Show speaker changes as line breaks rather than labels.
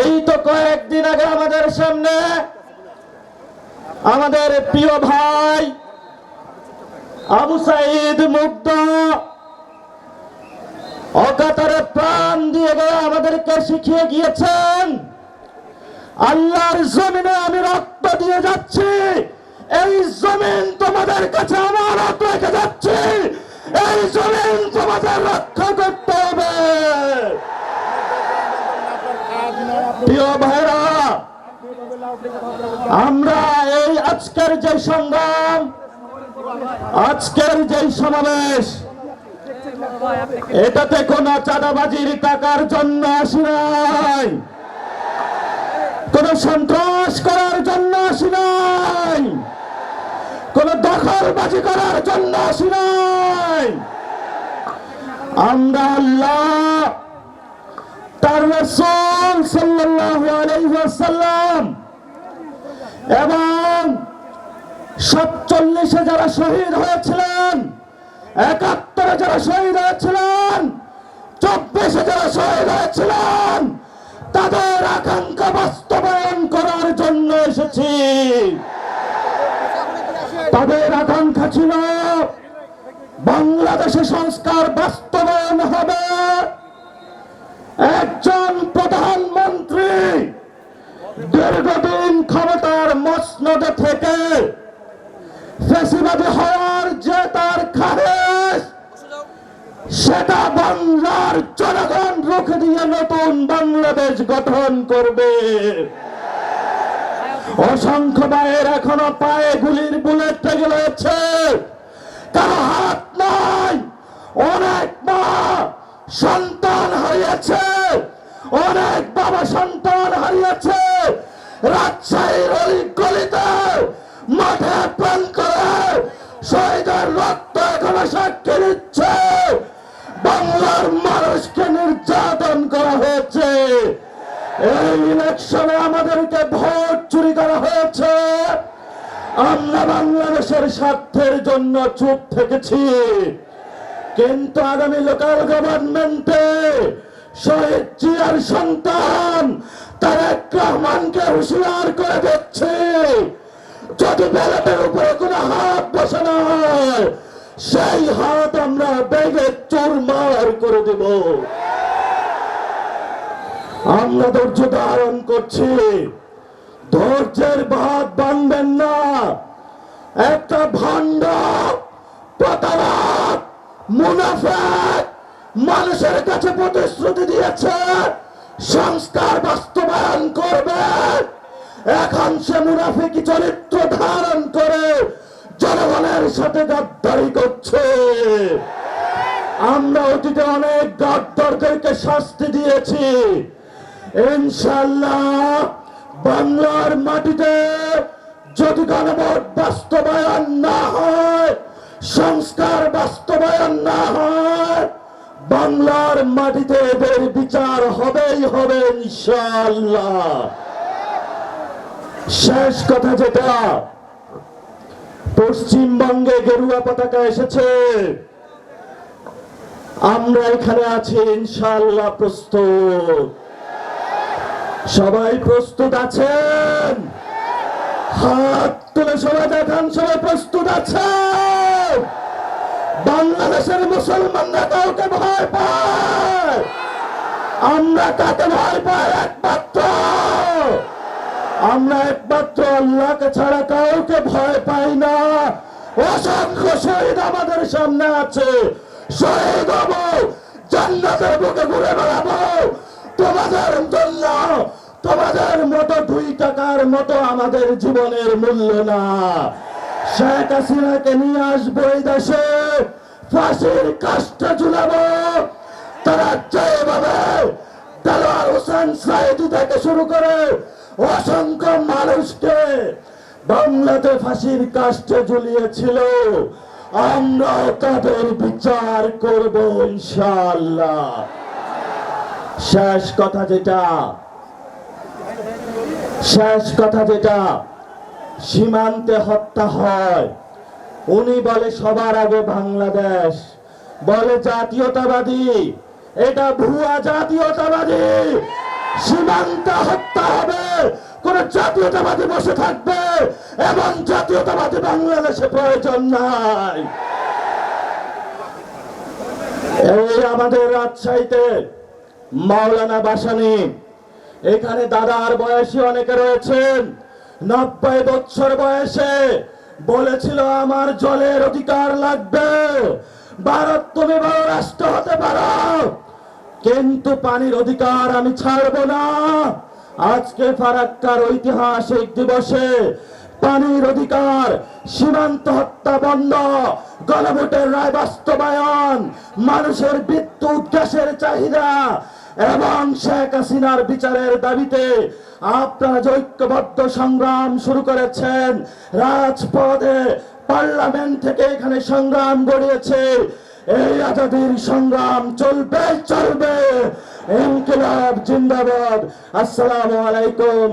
এই তো কয়েকদিন আগে আমাদের সামনে আমাদের প্রিয় ভাই আবু সাঈদ মুগ্ধ অকাতরে প্রাণ দিয়ে আমাদেরকে শিখিয়ে গিয়েছেন, আল্লাহর জমিনে আমি রক্ত দিয়ে যাচ্ছি, এই জমিন তোমাদের কাছে আমানত রেখে যাচ্ছি, এই জমিন তোমাদের রক্ষা করতে হবে। প্রিয় ভাইরা, আমরা এই আজকের যে সংগ্রাম, আজকের যে সমাবেশ, এটাতে কোন চাঁদাবাজির টাকার জন্য আসি নাই, কোন সন্ত্রাস করার জন্য আসি নাই, কোন দখলবাজি করার জন্য আসি নাই। আমরা আল্লাহ, তার রাসূল সাল্লাল্লাহু আলাইহি ওয়াসাল্লাম এবং 47-এ যারা শহীদ হয়েছিলেন, 71-এ যারা শহীদ হয়েছিলেন, 24-এ যারা শহীদ হয়েছিলেন, তাদের আকাঙ্ক্ষা বাস্তবায়ন করার জন্য এসেছি। তাদের আকাঙ্ক্ষা ছিল বাংলাদেশে সংস্কার বাস্তবায়ন হবে, একজন প্রধানমন্ত্রী দীর্ঘদিন ক্ষমতার মসনদে থেকে ফ্যাসিবাদী হওয়ার যে তার খায়েশ, সেটা বাংলার জনগণ রুখে দিয়ে নতুন বাংলাদেশ গঠন করবে। অসংখ্য ভাইয়ের এখনো পায়ে গুলির বুলেট লেগে রয়েছে, কারো হাত নাই, অনেক মা সন্তান হারিয়েছে, অনেক বাবা সন্তান হারিয়েছে। রাজশাহীর অলিগলিতে মাঠে প্রাণ করে শহীদের রক্ত এখনো সাক্ষী দিচ্ছে, বাংলার মানুষকে নির্যাতন করা হয়েছে। এই ইলেকশনে আমাদেরকে ভোট চুরি করা হয়েছে, আমরা বাংলাদেশের স্বার্থের জন্য চুপ থেকেছি। কিন্তু আগামী লোকাল গভর্নমেন্টে শহীদ জিয়ার সন্তান তারেক রহমানকে হুঁশিয়ার করে দিচ্ছে, যদি ব্যালটের উপরে কোনো হাত বসে না, সেই হাত আমরা ব্যাগে চুরমার করে দেব। আমরা ধৈর্য ধারণ করছি, ধৈর্যের বাঁধ ভাঙবেন না। একটা ভণ্ড প্রতারক মুনাফিক মানুষের কাছে প্রতিশ্রুতি দিয়েছে সংস্কার বাস্তবায়ন করবে, এখন সে মুনাফিকি চরিত্র ধারণ করে জনগণের সাথে গাদ্দারি করছে। আমরা অতীতে অনেক গাদ্দারদেরকে শাস্তি দিয়েছি, ইনশাআল্লাহ বাংলার মাটিতে যদি গণভোট বাস্তবায়ন না হয়, সংস্কার বাস্তবায়ন না হয়, বাংলার মাটিতে এদের বিচার হবেই হবে ইনশাআল্লাহ। শেষ কথা যেটা, পশ্চিমবঙ্গে গেরুয়া পতাকা এসেছে, আমরা এখানে আছি ইনশাআল্লাহ প্রস্তুত। সবাই প্রস্তুত আছেন? হাত তুলে সবাই দেখান, সবাই প্রস্তুত আছে? বাংলাদেশের মুসলমানরা কাউকে ভয় পায়? আমরা কাকে ভয় পাই? আমরা একমাত্র আল্লাহকে ছাড়া কাউকে ভয় পাই না। অসংখ্য শহীদ আমাদের সামনে আছে, শহীদ হব, জান্নাতের বুকে ঘুরে বেড়াবো তোমাদের জন্য। তোমাদের মতো 2 টাকার মতো আমাদের জীবনের মূল্য না। শেখ হাসিনাকে নিয়ে আসবো এই দেশে, ফাঁসির কাষ্ঠে ঝুলাবো। তারা যেভাবে দেলোয়ার হোসেন সাঈদী থেকে শুরু করে অসংখ্য মানুষকে বাংলাতে ফাঁসির কাষ্ঠে ঝুলিয়েছিল, আমরা তাদের বিচার করব ইনশাআল্লাহ। শেষ কথা যেটা, সীমান্তে হত্যা হয়, উনি বলে সবার আগে বাংলাদেশ, বলে জাতীয়তাবাদী, এটা ভুয়া জাতীয়তাবাদী। সীমান্তে হত্যা হবে, কোন জাতীয়তাবাদী বসে থাকবে, এবং জাতীয়তাবাদী বাংলাদেশে প্রয়োজন নাই। এই আমাদের রাজশাহীতে মাওলানা ভাসানী, এখানে দাদার বয়সী অনেকে রয়েছেন, 90 বছর বয়সে বলেছিল আমার জলের অধিকার লাগবে, ভারত তুমি বড় রাষ্ট্র হতে পারো, কিন্তু পানির অধিকার আমি ছাড়বো না। আজকে ফারাক্কার ঐতিহাসিক দিবসে পানির অধিকার, সীমান্ত হত্যা বন্ধ, গণভোটের রায় বাস্তবায়ন, মানুষের বিদ্যুৎ গ্যাসের চাহিদা এবং শেখ হাসিনার বিচারের দাবিতে আপনারা যে ঐক্যবদ্ধ সংগ্রাম শুরু করেছেন, রাজপথে পার্লামেন্ট থেকে এখানে সংগ্রাম গড়িয়েছে, এই আজাদির সংগ্রাম চলবে চলবে। ইনকিলাব জিন্দাবাদ। আসসালামু আলাইকুম।